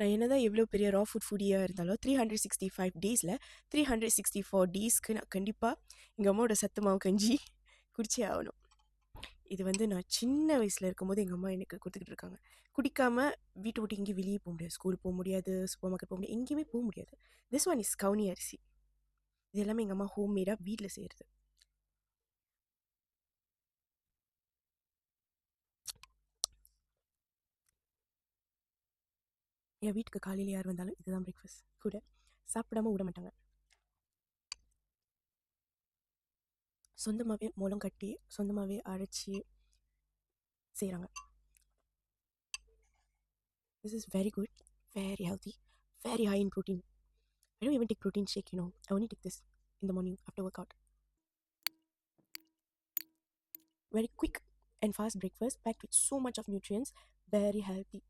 நான் என்னதான் எவ்வளோ பெரிய ரா ஃபுட் ஃபுடியாக இருந்தாலும் 365 டேஸில் 364 டேஸ்க்கு நான் கண்டிப்பாக எங்கள் அம்மாவோட சத்து மாவு கஞ்சி குடிச்சே ஆகணும். இது வந்து நான் சின்ன வயசில் இருக்கும்போது எங்கள் அம்மா எனக்கு கொடுத்துக்கிட்டு இருக்காங்க. குடிக்காமல் வீட்டை விட்டு எங்கேயும் வெளியே போக முடியாது, ஸ்கூல் போக முடியாது, சூப்பர் மார்க்கெட் போக முடியாது, எங்கேயுமே போக முடியாது. திஸ் ஒன் இஸ் கவுனி அரிசி. இது எல்லாமே எங்கள் அம்மா ஹோம்மேடாக வீட்டில் செய்கிறது. என் வீட்டுக்கு காலையில் யார் வந்தாலும் இதுதான் பிரேக்ஃபாஸ்ட். கூட சாப்பிடாம விட மாட்டாங்க. சொந்தமாகவே முளம் கட்டி சொந்தமாகவே அரைச்சி செய்கிறாங்க. This is very good, very healthy, very high in protein. I don't even take protein shake, I only take this in the morning after workout. Very quick and fast breakfast packed with so much of nutrients, very healthy.